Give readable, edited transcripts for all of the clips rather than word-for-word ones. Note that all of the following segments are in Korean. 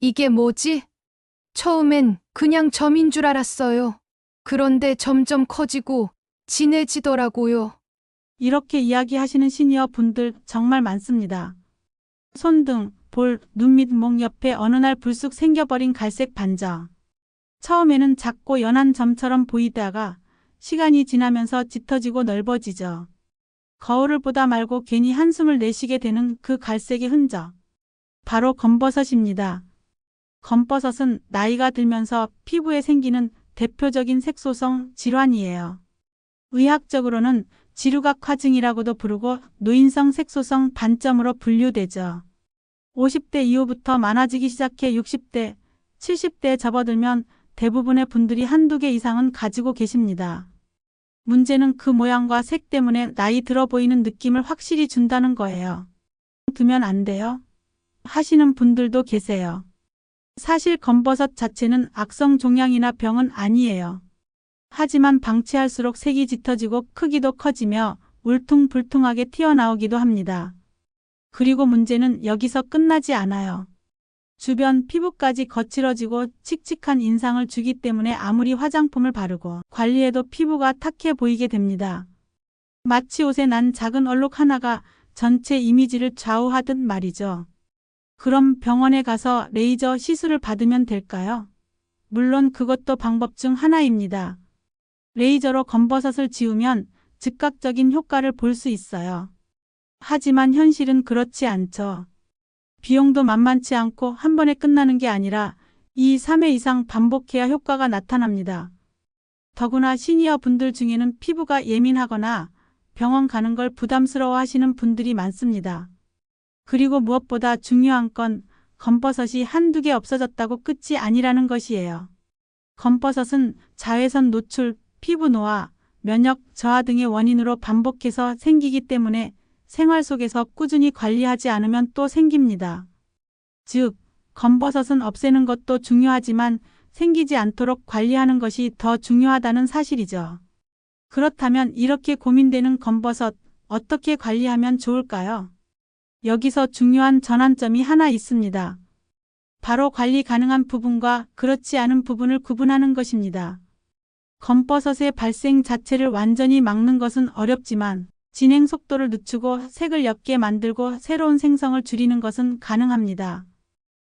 이게 뭐지? 처음엔 그냥 점인 줄 알았어요. 그런데 점점 커지고 진해지더라고요. 이렇게 이야기하시는 시니어 분들 정말 많습니다. 손등, 볼, 눈 밑 목 옆에 어느 날 불쑥 생겨버린 갈색 반점. 처음에는 작고 연한 점처럼 보이다가 시간이 지나면서 짙어지고 넓어지죠. 거울을 보다 말고 괜히 한숨을 내쉬게 되는 그 갈색의 흔적. 바로 검버섯입니다. 검버섯은 나이가 들면서 피부에 생기는 대표적인 색소성 질환이에요. 의학적으로는 지루각 화증이라고도 부르고 노인성 색소성 반점으로 분류되죠. 50대 이후부터 많아지기 시작해 60대, 70대에 접어들면 대부분의 분들이 한두 개 이상은 가지고 계십니다. 문제는 그 모양과 색 때문에 나이 들어 보이는 느낌을 확실히 준다는 거예요. 두면 안 돼요? 하시는 분들도 계세요. 사실 검버섯 자체는 악성 종양이나 병은 아니에요. 하지만 방치할수록 색이 짙어지고 크기도 커지며 울퉁불퉁하게 튀어나오기도 합니다. 그리고 문제는 여기서 끝나지 않아요. 주변 피부까지 거칠어지고 칙칙한 인상을 주기 때문에 아무리 화장품을 바르고 관리해도 피부가 탁해 보이게 됩니다. 마치 옷에 난 작은 얼룩 하나가 전체 이미지를 좌우하듯 말이죠. 그럼 병원에 가서 레이저 시술을 받으면 될까요? 물론 그것도 방법 중 하나입니다. 레이저로 검버섯을 지우면 즉각적인 효과를 볼 수 있어요. 하지만 현실은 그렇지 않죠. 비용도 만만치 않고 한 번에 끝나는 게 아니라 2, 3회 이상 반복해야 효과가 나타납니다. 더구나 시니어 분들 중에는 피부가 예민하거나 병원 가는 걸 부담스러워 하시는 분들이 많습니다. 그리고 무엇보다 중요한 건 검버섯이 한두 개 없어졌다고 끝이 아니라는 것이에요. 검버섯은 자외선 노출, 피부 노화, 면역 저하 등의 원인으로 반복해서 생기기 때문에 생활 속에서 꾸준히 관리하지 않으면 또 생깁니다. 즉, 검버섯은 없애는 것도 중요하지만 생기지 않도록 관리하는 것이 더 중요하다는 사실이죠. 그렇다면 이렇게 고민되는 검버섯 어떻게 관리하면 좋을까요? 여기서 중요한 전환점이 하나 있습니다. 바로 관리 가능한 부분과 그렇지 않은 부분을 구분하는 것입니다. 검버섯의 발생 자체를 완전히 막는 것은 어렵지만 진행 속도를 늦추고 색을 옅게 만들고 새로운 생성을 줄이는 것은 가능합니다.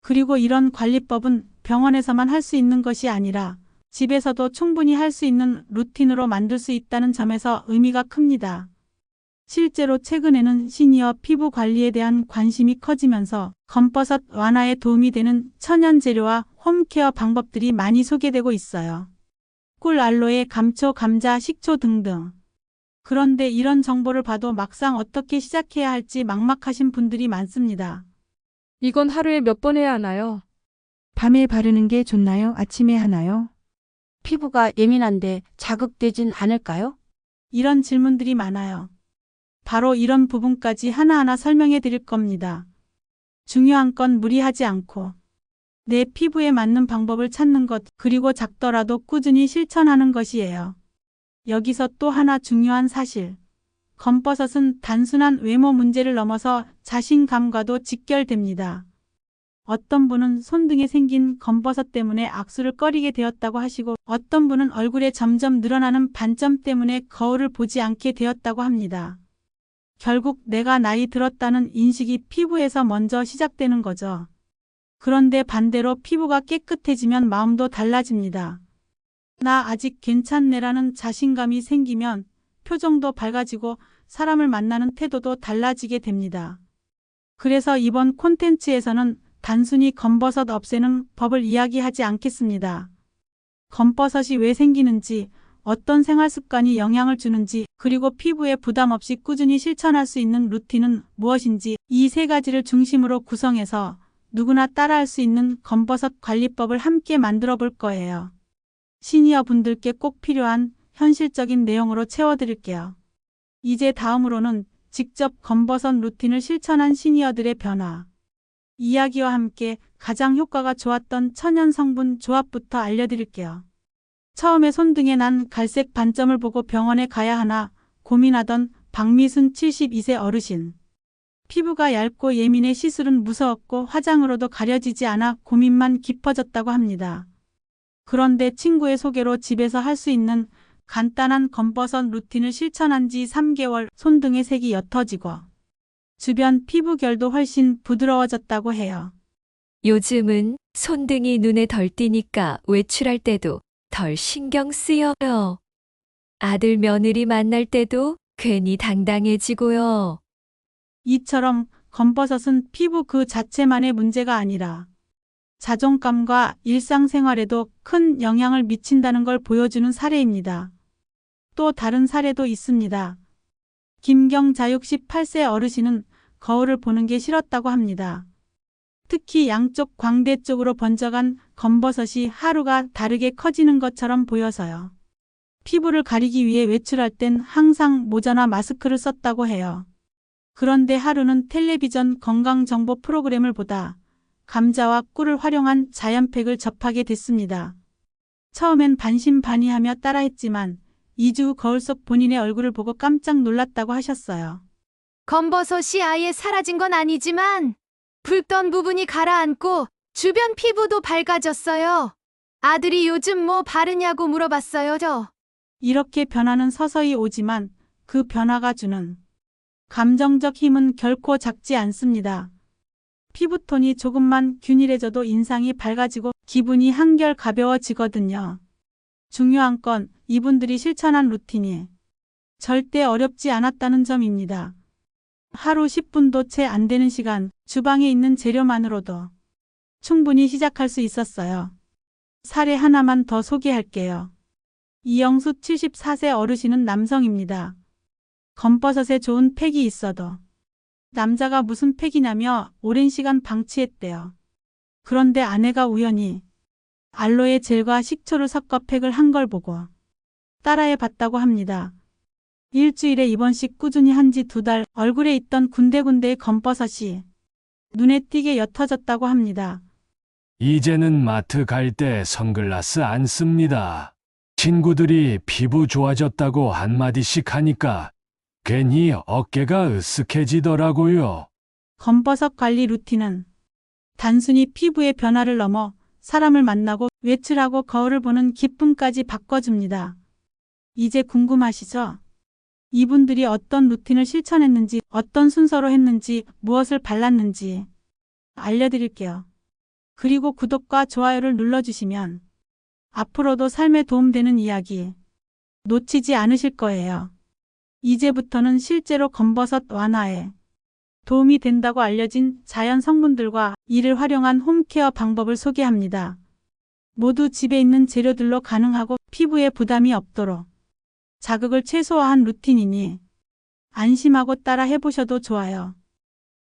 그리고 이런 관리법은 병원에서만 할 수 있는 것이 아니라 집에서도 충분히 할 수 있는 루틴으로 만들 수 있다는 점에서 의미가 큽니다. 실제로 최근에는 시니어 피부 관리에 대한 관심이 커지면서 검버섯 완화에 도움이 되는 천연 재료와 홈케어 방법들이 많이 소개되고 있어요. 꿀, 알로에, 감초, 감자, 식초 등등. 그런데 이런 정보를 봐도 막상 어떻게 시작해야 할지 막막하신 분들이 많습니다. 이건 하루에 몇 번 해야 하나요? 밤에 바르는 게 좋나요? 아침에 하나요? 피부가 예민한데 자극되진 않을까요? 이런 질문들이 많아요. 바로 이런 부분까지 하나하나 설명해 드릴 겁니다. 중요한 건 무리하지 않고 내 피부에 맞는 방법을 찾는 것, 그리고 작더라도 꾸준히 실천하는 것이에요. 여기서 또 하나 중요한 사실. 검버섯은 단순한 외모 문제를 넘어서 자신감과도 직결됩니다. 어떤 분은 손등에 생긴 검버섯 때문에 악수를 꺼리게 되었다고 하시고, 어떤 분은 얼굴에 점점 늘어나는 반점 때문에 거울을 보지 않게 되었다고 합니다. 결국 내가 나이 들었다는 인식이 피부에서 먼저 시작되는 거죠. 그런데 반대로 피부가 깨끗해지면 마음도 달라집니다. 나 아직 괜찮네라는 자신감이 생기면 표정도 밝아지고 사람을 만나는 태도도 달라지게 됩니다. 그래서 이번 콘텐츠에서는 단순히 검버섯 없애는 법을 이야기하지 않겠습니다. 검버섯이 왜 생기는지, 어떤 생활 습관이 영향을 주는지, 그리고 피부에 부담 없이 꾸준히 실천할 수 있는 루틴은 무엇인지, 이 세 가지를 중심으로 구성해서 누구나 따라할 수 있는 검버섯 관리법을 함께 만들어 볼 거예요. 시니어 분들께 꼭 필요한 현실적인 내용으로 채워드릴게요. 이제 다음으로는 직접 검버섯 루틴을 실천한 시니어들의 변화, 이야기와 함께 가장 효과가 좋았던 천연 성분 조합부터 알려드릴게요. 처음에 손등에 난 갈색 반점을 보고 병원에 가야 하나 고민하던 박미순 72세 어르신. 피부가 얇고 예민해 시술은 무서웠고 화장으로도 가려지지 않아 고민만 깊어졌다고 합니다. 그런데 친구의 소개로 집에서 할 수 있는 간단한 검버섯 루틴을 실천한 지 3개월 손등의 색이 옅어지고 주변 피부결도 훨씬 부드러워졌다고 해요. 요즘은 손등이 눈에 덜 띄니까 외출할 때도 덜 신경 쓰여요. 아들 며느리 만날 때도 괜히 당당해지고요. 이처럼 검버섯은 피부 그 자체만의 문제가 아니라 자존감과 일상생활에도 큰 영향을 미친다는 걸 보여주는 사례입니다. 또 다른 사례도 있습니다. 김경자 68세 어르신은 거울을 보는 게 싫었다고 합니다. 특히 양쪽 광대 쪽으로 번져간 검버섯이 하루가 다르게 커지는 것처럼 보여서요. 피부를 가리기 위해 외출할 땐 항상 모자나 마스크를 썼다고 해요. 그런데 하루는 텔레비전 건강정보 프로그램을 보다 감자와 꿀을 활용한 자연팩을 접하게 됐습니다. 처음엔 반신반의하며 따라했지만 2주 후 거울 속 본인의 얼굴을 보고 깜짝 놀랐다고 하셨어요. 검버섯이 아예 사라진 건 아니지만 붉던 부분이 가라앉고 주변 피부도 밝아졌어요. 아들이 요즘 뭐 바르냐고 물어봤어요, 저. 이렇게 변화는 서서히 오지만 그 변화가 주는 감정적 힘은 결코 작지 않습니다. 피부톤이 조금만 균일해져도 인상이 밝아지고 기분이 한결 가벼워지거든요. 중요한 건 이분들이 실천한 루틴이 절대 어렵지 않았다는 점입니다. 하루 10분도 채 안 되는 시간, 주방에 있는 재료만으로도 충분히 시작할 수 있었어요. 사례 하나만 더 소개할게요. 이영수 74세 어르신은 남성입니다. 검버섯에 좋은 팩이 있어도 남자가 무슨 팩이냐며 오랜 시간 방치했대요. 그런데 아내가 우연히 알로에 젤과 식초를 섞어 팩을 한 걸 보고 따라해 봤다고 합니다. 일주일에 입원씩 꾸준히 한 지 2달, 얼굴에 있던 군데군데의 검버섯이 눈에 띄게 옅어졌다고 합니다. 이제는 마트 갈 때 선글라스 안 씁니다. 친구들이 피부 좋아졌다고 한마디씩 하니까 괜히 어깨가 으쓱해지더라고요. 검버섯 관리 루틴은 단순히 피부의 변화를 넘어 사람을 만나고 외출하고 거울을 보는 기쁨까지 바꿔줍니다. 이제 궁금하시죠? 이분들이 어떤 루틴을 실천했는지, 어떤 순서로 했는지, 무엇을 발랐는지 알려드릴게요. 그리고 구독과 좋아요를 눌러주시면 앞으로도 삶에 도움되는 이야기 놓치지 않으실 거예요. 이제부터는 실제로 검버섯 완화에 도움이 된다고 알려진 자연 성분들과 이를 활용한 홈케어 방법을 소개합니다. 모두 집에 있는 재료들로 가능하고 피부에 부담이 없도록 자극을 최소화한 루틴이니 안심하고 따라 해보셔도 좋아요.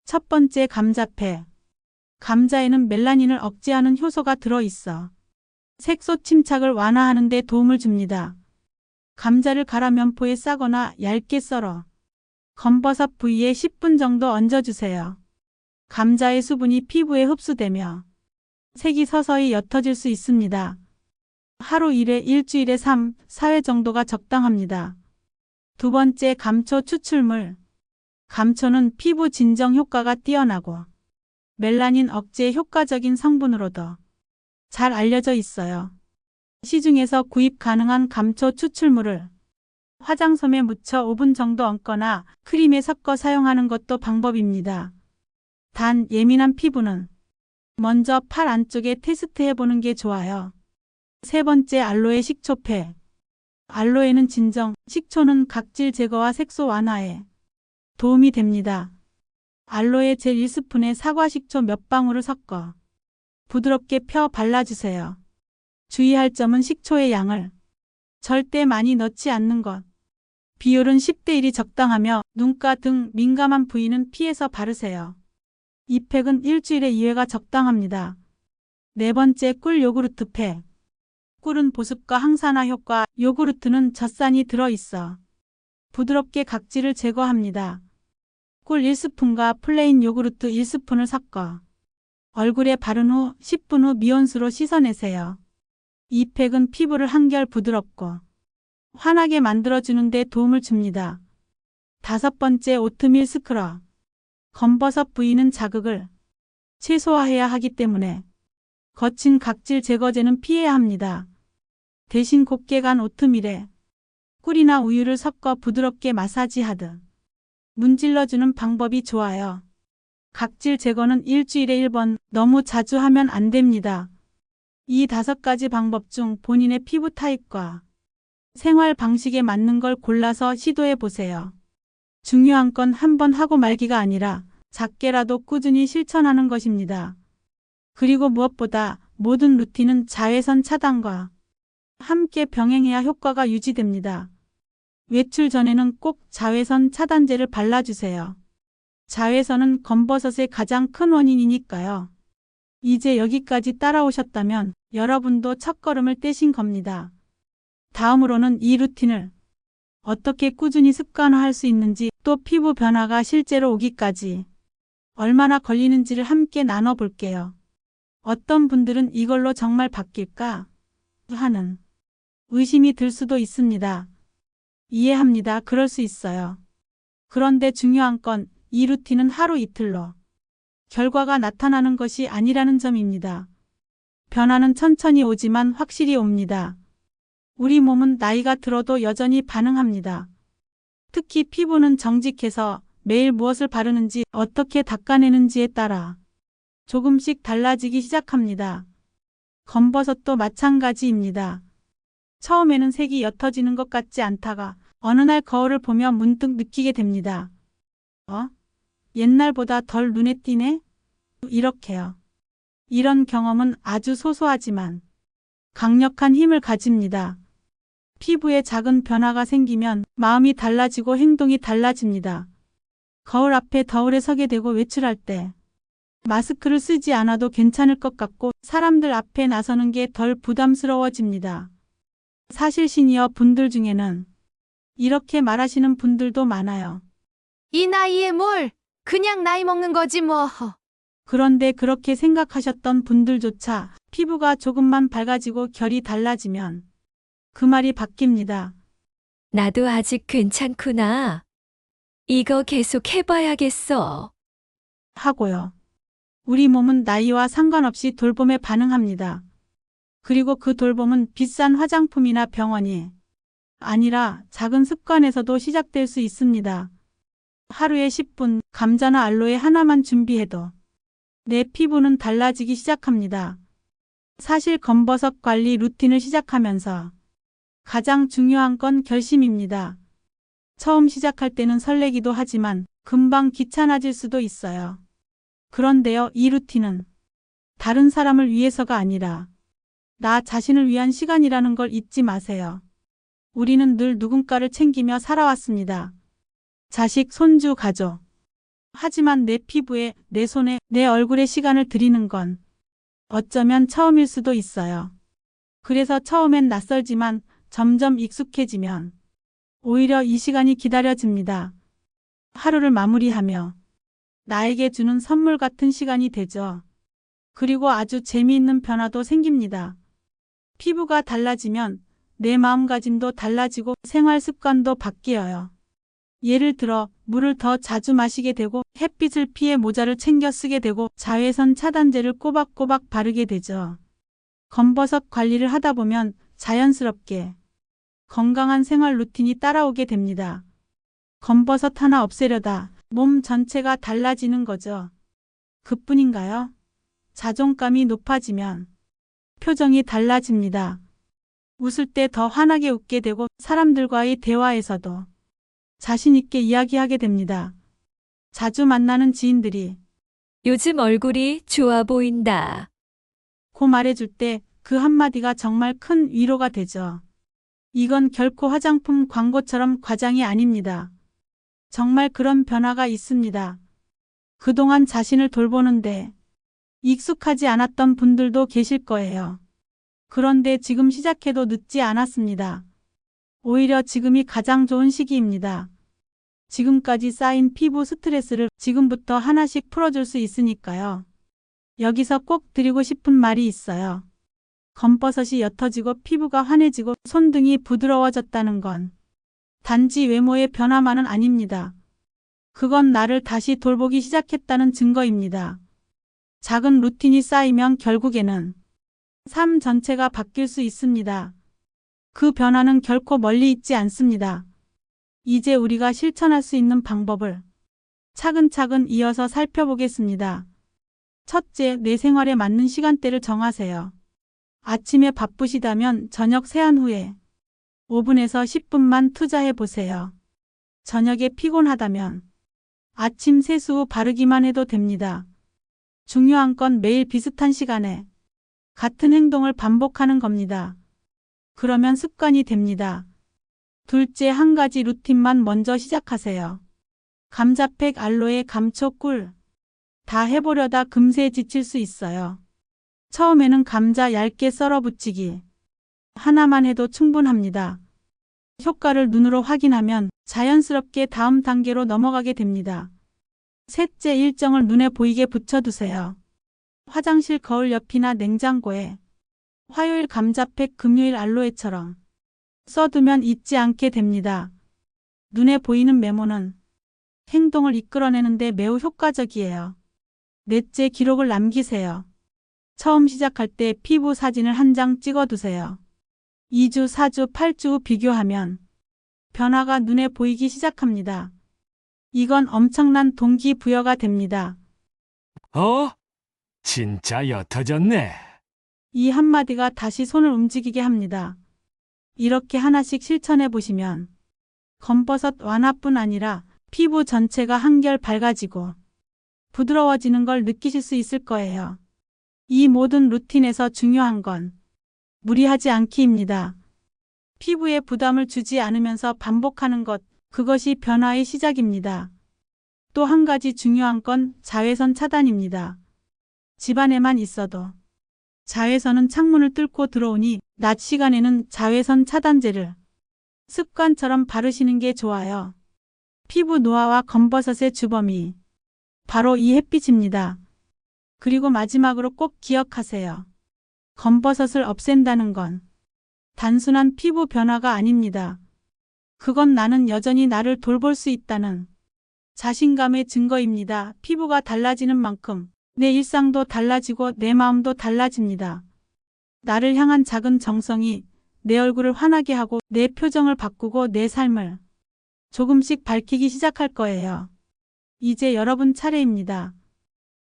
첫 번째, 감자팩. 감자에는 멜라닌을 억제하는 효소가 들어있어 색소 침착을 완화하는 데 도움을 줍니다. 감자를 갈아 면포에 싸거나 얇게 썰어 검버섯 부위에 10분 정도 얹어주세요. 감자의 수분이 피부에 흡수되며 색이 서서히 옅어질 수 있습니다. 하루 1회, 일주일에 3, 4회 정도가 적당합니다. 두 번째, 감초 추출물. 감초는 피부 진정 효과가 뛰어나고 멜라닌 억제에 효과적인 성분으로도 잘 알려져 있어요. 시중에서 구입 가능한 감초 추출물을 화장솜에 묻혀 5분 정도 얹거나 크림에 섞어 사용하는 것도 방법입니다. 단 예민한 피부는 먼저 팔 안쪽에 테스트해보는 게 좋아요. 세 번째, 알로에 식초팩. 알로에는 진정, 식초는 각질 제거와 색소 완화에 도움이 됩니다. 알로에 젤 1스푼에 사과 식초 몇 방울을 섞어 부드럽게 펴 발라주세요. 주의할 점은 식초의 양을 절대 많이 넣지 않는 것. 비율은 10대 1이 적당하며 눈가 등 민감한 부위는 피해서 바르세요. 이 팩은 일주일에 2회가 적당합니다. 네 번째, 꿀 요구르트 팩. 꿀은 보습과 항산화 효과, 요구르트는 젖산이 들어있어 부드럽게 각질을 제거합니다. 꿀 1스푼과 플레인 요구르트 1스푼을 섞어 얼굴에 바른 후 10분 후 미온수로 씻어내세요. 이 팩은 피부를 한결 부드럽고 환하게 만들어주는 데 도움을 줍니다. 다섯 번째, 오트밀 스크럽. 검버섯 부위는 자극을 최소화해야 하기 때문에 거친 각질 제거제는 피해야 합니다. 대신 곱게 간 오트밀에 꿀이나 우유를 섞어 부드럽게 마사지하듯 문질러주는 방법이 좋아요. 각질 제거는 일주일에 1번, 너무 자주 하면 안 됩니다. 이 5가지 방법 중 본인의 피부 타입과 생활 방식에 맞는 걸 골라서 시도해 보세요. 중요한 건 한 번 하고 말기가 아니라 작게라도 꾸준히 실천하는 것입니다. 그리고 무엇보다 모든 루틴은 자외선 차단과 함께 병행해야 효과가 유지됩니다. 외출 전에는 꼭 자외선 차단제를 발라주세요. 자외선은 검버섯의 가장 큰 원인이니까요. 이제 여기까지 따라오셨다면 여러분도 첫걸음을 떼신 겁니다. 다음으로는 이 루틴을 어떻게 꾸준히 습관화할 수 있는지, 또 피부 변화가 실제로 오기까지 얼마나 걸리는지를 함께 나눠볼게요. 어떤 분들은 이걸로 정말 바뀔까 하는 의심이 들 수도 있습니다. 이해합니다. 그럴 수 있어요. 그런데 중요한 건 이 루틴은 하루 이틀로 결과가 나타나는 것이 아니라는 점입니다. 변화는 천천히 오지만 확실히 옵니다. 우리 몸은 나이가 들어도 여전히 반응합니다. 특히 피부는 정직해서 매일 무엇을 바르는지, 어떻게 닦아내는지에 따라 조금씩 달라지기 시작합니다. 검버섯도 마찬가지입니다. 처음에는 색이 옅어지는 것 같지 않다가 어느 날 거울을 보며 문득 느끼게 됩니다. 옛날보다 덜 눈에 띄네? 이렇게요. 이런 경험은 아주 소소하지만 강력한 힘을 가집니다. 피부에 작은 변화가 생기면 마음이 달라지고 행동이 달라집니다. 거울 앞에 더울에 서게 되고 외출할 때 마스크를 쓰지 않아도 괜찮을 것 같고 사람들 앞에 나서는 게 덜 부담스러워집니다. 사실 시니어 분들 중에는 이렇게 말하시는 분들도 많아요. 이 나이에 뭘, 그냥 나이 먹는 거지 뭐. 그런데 그렇게 생각하셨던 분들조차 피부가 조금만 밝아지고 결이 달라지면 그 말이 바뀝니다. 나도 아직 괜찮구나. 이거 계속 해봐야겠어. 하고요. 우리 몸은 나이와 상관없이 돌봄에 반응합니다. 그리고 그 돌봄은 비싼 화장품이나 병원이 아니라 작은 습관에서도 시작될 수 있습니다. 하루에 10분 감자나 알로에 하나만 준비해도 내 피부는 달라지기 시작합니다. 사실 검버섯 관리 루틴을 시작하면서 가장 중요한 건 결심입니다. 처음 시작할 때는 설레기도 하지만 금방 귀찮아질 수도 있어요. 그런데요, 이 루틴은 다른 사람을 위해서가 아니라 나 자신을 위한 시간이라는 걸 잊지 마세요. 우리는 늘 누군가를 챙기며 살아왔습니다. 자식, 손주, 가족. 하지만 내 피부에, 내 손에, 내 얼굴에 시간을 들이는 건 어쩌면 처음일 수도 있어요. 그래서 처음엔 낯설지만 점점 익숙해지면 오히려 이 시간이 기다려집니다. 하루를 마무리하며 나에게 주는 선물 같은 시간이 되죠. 그리고 아주 재미있는 변화도 생깁니다. 피부가 달라지면 내 마음가짐도 달라지고 생활 습관도 바뀌어요. 예를 들어 물을 더 자주 마시게 되고 햇빛을 피해 모자를 챙겨 쓰게 되고 자외선 차단제를 꼬박꼬박 바르게 되죠. 검버섯 관리를 하다 보면 자연스럽게 건강한 생활 루틴이 따라오게 됩니다. 검버섯 하나 없애려다 몸 전체가 달라지는 거죠. 그뿐인가요? 자존감이 높아지면 표정이 달라집니다. 웃을 때 더 환하게 웃게 되고 사람들과의 대화에서도 자신 있게 이야기하게 됩니다. 자주 만나는 지인들이 요즘 얼굴이 좋아 보인다. 고 말해줄 때 그 한마디가 정말 큰 위로가 되죠. 이건 결코 화장품 광고처럼 과장이 아닙니다. 정말 그런 변화가 있습니다. 그동안 자신을 돌보는데 익숙하지 않았던 분들도 계실 거예요. 그런데 지금 시작해도 늦지 않았습니다. 오히려 지금이 가장 좋은 시기입니다. 지금까지 쌓인 피부 스트레스를 지금부터 하나씩 풀어줄 수 있으니까요. 여기서 꼭 드리고 싶은 말이 있어요. 검버섯이 옅어지고 피부가 환해지고 손등이 부드러워졌다는 건 단지 외모의 변화만은 아닙니다. 그건 나를 다시 돌보기 시작했다는 증거입니다. 작은 루틴이 쌓이면 결국에는 삶 전체가 바뀔 수 있습니다. 그 변화는 결코 멀리 있지 않습니다. 이제 우리가 실천할 수 있는 방법을 차근차근 이어서 살펴보겠습니다. 첫째, 내 생활에 맞는 시간대를 정하세요. 아침에 바쁘시다면 저녁 세안 후에 5분에서 10분만 투자해 보세요. 저녁에 피곤하다면 아침 세수 후 바르기만 해도 됩니다. 중요한 건 매일 비슷한 시간에 같은 행동을 반복하는 겁니다. 그러면 습관이 됩니다. 둘째, 한 가지 루틴만 먼저 시작하세요. 감자팩, 알로에, 감초, 꿀. 다 해보려다 금세 지칠 수 있어요. 처음에는 감자 얇게 썰어 붙이기 하나만 해도 충분합니다. 효과를 눈으로 확인하면 자연스럽게 다음 단계로 넘어가게 됩니다. 셋째, 일정을 눈에 보이게 붙여두세요. 화장실 거울 옆이나 냉장고에 화요일 감자팩, 금요일 알로에처럼 써두면 잊지 않게 됩니다. 눈에 보이는 메모는 행동을 이끌어내는데 매우 효과적이에요. 넷째, 기록을 남기세요. 처음 시작할 때 피부 사진을 한 장 찍어두세요. 2주, 4주, 8주 후 비교하면 변화가 눈에 보이기 시작합니다. 이건 엄청난 동기부여가 됩니다. 진짜 옅어졌네. 이 한마디가 다시 손을 움직이게 합니다. 이렇게 하나씩 실천해 보시면 검버섯 완화뿐 아니라 피부 전체가 한결 밝아지고 부드러워지는 걸 느끼실 수 있을 거예요. 이 모든 루틴에서 중요한 건 무리하지 않기입니다. 피부에 부담을 주지 않으면서 반복하는 것, 그것이 변화의 시작입니다. 또 한 가지 중요한 건 자외선 차단입니다. 집안에만 있어도 자외선은 창문을 뚫고 들어오니 낮 시간에는 자외선 차단제를 습관처럼 바르시는 게 좋아요. 피부 노화와 검버섯의 주범이 바로 이 햇빛입니다. 그리고 마지막으로 꼭 기억하세요. 검버섯을 없앤다는 건 단순한 피부 변화가 아닙니다. 그건 나는 여전히 나를 돌볼 수 있다는 자신감의 증거입니다. 피부가 달라지는 만큼 내 일상도 달라지고 내 마음도 달라집니다. 나를 향한 작은 정성이 내 얼굴을 환하게 하고 내 표정을 바꾸고 내 삶을 조금씩 밝히기 시작할 거예요. 이제 여러분 차례입니다.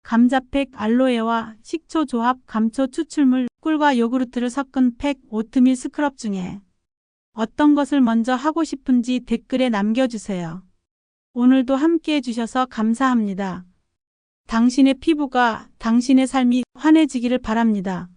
감자팩, 알로에와 식초 조합, 감초 추출물, 꿀과 요구르트를 섞은 팩, 오트밀 스크럽 중에 어떤 것을 먼저 하고 싶은지 댓글에 남겨주세요. 오늘도 함께 해주셔서 감사합니다. 당신의 피부가, 당신의 삶이 환해지기를 바랍니다.